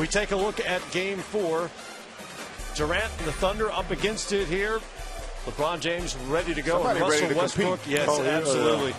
We take a look at Game 4. Durant and the Thunder up against it here. LeBron James ready to go. Somebody and Russell ready to Westbrook, compete. yes, absolutely. Yeah.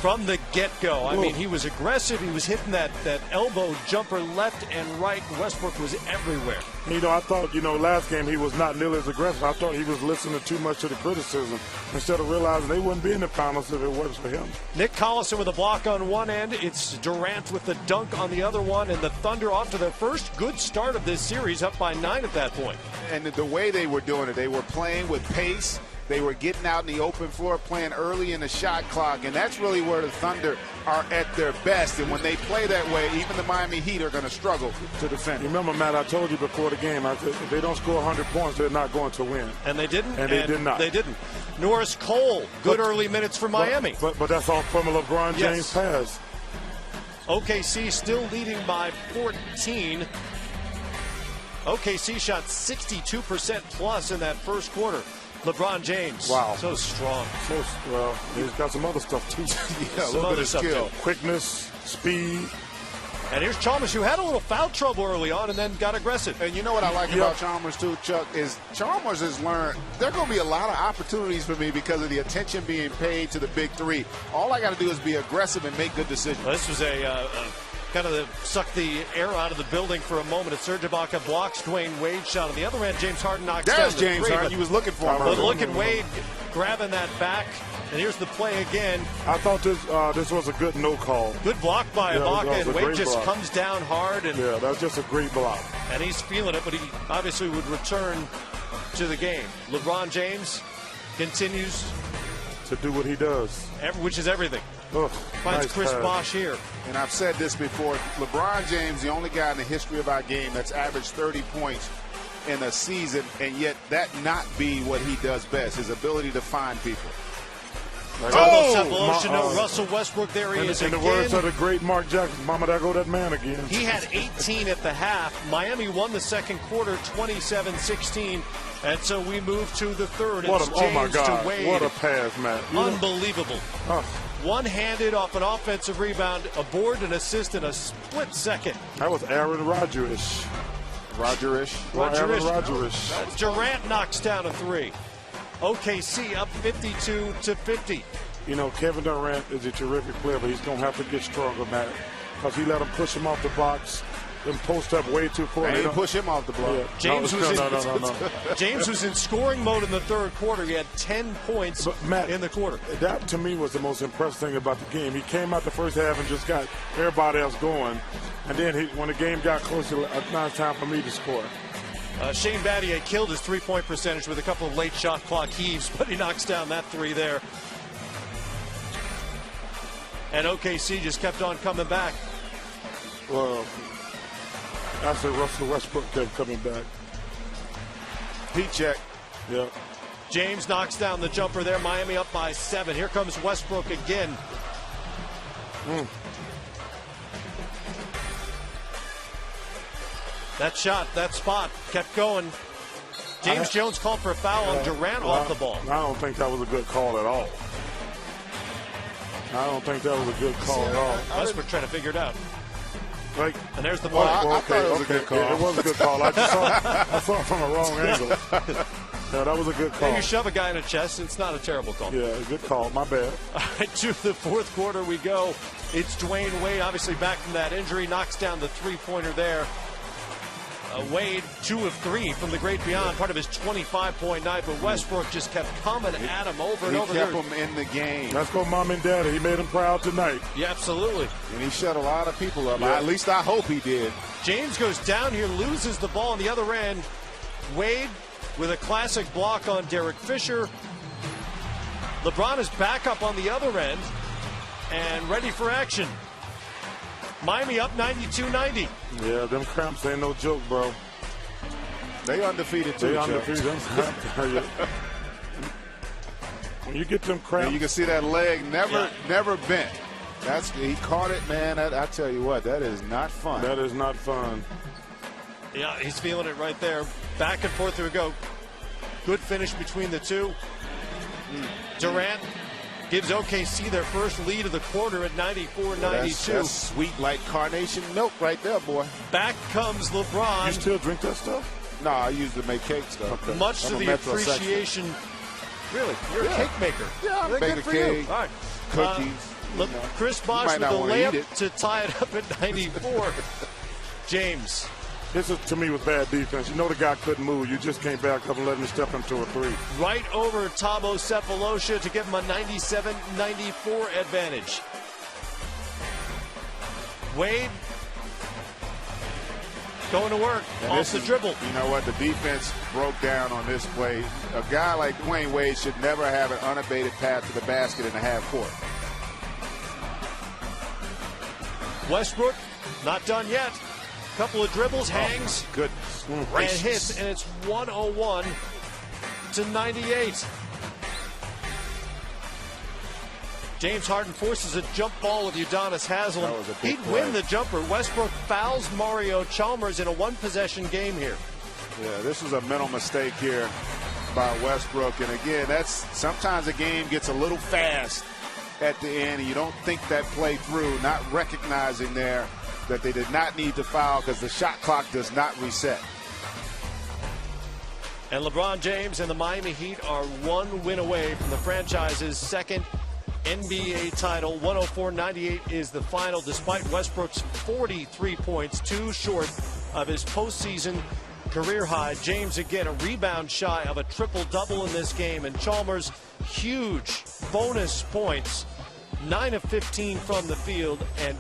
From the get-go, I mean, he was aggressive. He was hitting that elbow jumper left and right. Westbrook was everywhere. You know, I thought, last game he was not nearly as aggressive. I thought he was listening too much to the criticism instead of realizing they wouldn't be in the finals if it wasn't for him. Nick Collison with a block on one end. It's Durant with the dunk on the other one. And the Thunder off to their first good start of this series, up by 9 at that point. And the way they were doing it, they were playing with pace. They were getting out in the open floor, playing early in the shot clock, and that's really where the Thunder are at their best. And when they play that way, even the Miami Heat are going to struggle to defend. Remember, Matt, I told you before the game, I said if they don't score 100 points, they're not going to win. And they didn't. And they did not. They didn't. Norris Cole, good early minutes for Miami. But that's all from a LeBron James pass. OKC still leading by 14. OKC shot 62% plus in that first quarter. LeBron James, wow, so strong. Well, he's got some other stuff too. Yeah, a little bit of skill, quickness, speed. And here's Chalmers, who had a little foul trouble early on and then got aggressive. And you know what I like about Chalmers too, Chuck, is Chalmers has learned there are going to be a lot of opportunities for me because of the attention being paid to the big three. All I got to do is be aggressive and make good decisions. Well, this was a kind of suck the air out of the building for a moment. Serge Ibaka blocks Dwayne Wade's shot. On the other end, James Harden knocks down the James three. Harden. You was looking for him. But look at Wade grabbing that back. And here's the play again. I thought this was a good no call. Good block by Ibaka, and Wade just comes down hard. And yeah, that's just a great block. And he's feeling it, but he obviously would return to the game. LeBron James continues to do what he does, which is everything. Finds nice Chris pass. Bosh here. And I've said this before, LeBron James, the only guy in the history of our game that's averaged 30 points in a season, and yet that not be what he does best, his ability to find people. Russell Westbrook, there he is in again. the words of the great Mark Jackson, Mama, there go that man again. He had 18 at the half. Miami won the second quarter 27-16. And so we move to the third. Oh, my God. To Wade. What a pass, man. Unbelievable. One-handed off an offensive rebound, a board, an assist in a split second. That was Aaron Rodgers-ish. Rodgerish. Durant knocks down a three. OKC up 52-50. Kevin Durant is a terrific player, but he's going to have to get stronger, Matt, because he let him push him off the box and post up way too far. They didn't push him off the block. Yeah. James was in scoring mode in the third quarter. He had 10 points in the quarter. That, to me, was the most impressive thing about the game. He came out the first half and just got everybody else going. And then when the game got closer, now it's time for me to score. Shane Battier killed his three-point percentage with a couple of late shot clock heaves, but he knocks down that three there. And OKC just kept on coming back. Well, I said Russell Westbrook kept coming back. Heat check. Yeah. James knocks down the jumper there. Miami up by 7. Here comes Westbrook again. That shot, that spot kept going. James Jones called for a foul on Durant off the ball. I don't think that was a good call at all. Westbrook trying to figure it out. Like, and there's the ball. I thought it was a good call. Yeah, it was a good call. I saw it from a wrong angle. Yeah, that was a good call. If you shove a guy in the chest, it's not a terrible call. Yeah, good call. My bad. All right, to the fourth quarter we go. It's Dwayne Wade, obviously back from that injury, knocks down the three-pointer there. Wade, 2 of 3 from the great beyond, part of his 25-point night, but Westbrook just kept coming at him over and over. He kept him in the game. Let's go, Mom and Daddy. He made him proud tonight. Yeah, absolutely. And he shut a lot of people up. Yeah. At least I hope he did. James goes down here, loses the ball on the other end. Wade with a classic block on Derek Fisher. LeBron is back up on the other end and ready for action. Miami up 92-90. Yeah, them cramps ain't no joke, bro. They undefeated too. They undefeated. When you get them cramps, and you can see that leg never bent. He caught it, man. I tell you what, that is not fun. That is not fun. Yeah, he's feeling it right there. Back and forth we go. Good finish between the two. Durant Gives OKC their first lead of the quarter at 94-92. That's sweet like carnation milk right there, boy. Back comes LeBron. You still drink that stuff? No, I use it to make cake stuff. Okay. Much to the appreciation. Really? You're a cake maker. Yeah, I'm good for you. All right. Cookies. Chris Bosh with the layup to tie it up at 94. James. This is, to me, was bad defense. You know the guy couldn't move. You just came back up and let him step into a three. Right over Thabo Sefolosha to give him a 97-94 advantage. Wade going to work off the dribble. You know what? The defense broke down on this play. A guy like Dwayne Wade should never have an unabated path to the basket in the half court. Westbrook, not done yet. Couple of dribbles, hangs, Goodness and gracious. hits, and it's 101 to 98. James Harden forces a jump ball with Udonis Haslem. That was a big He'd play. win the jumper. Westbrook fouls Mario Chalmers in a one-possession game here. Yeah, this was a mental mistake here by Westbrook. And again, that's sometimes a game gets a little fast at the end, and you don't think that play through, not recognizing there that they did not need to foul because the shot clock does not reset. And LeBron James and the Miami Heat are one win away from the franchise's second NBA title. 104-98 is the final, despite Westbrook's 43 points, too short of his postseason career high. James again a rebound shy of a triple-double in this game, and Chalmers huge bonus points, 9 of 15 from the field and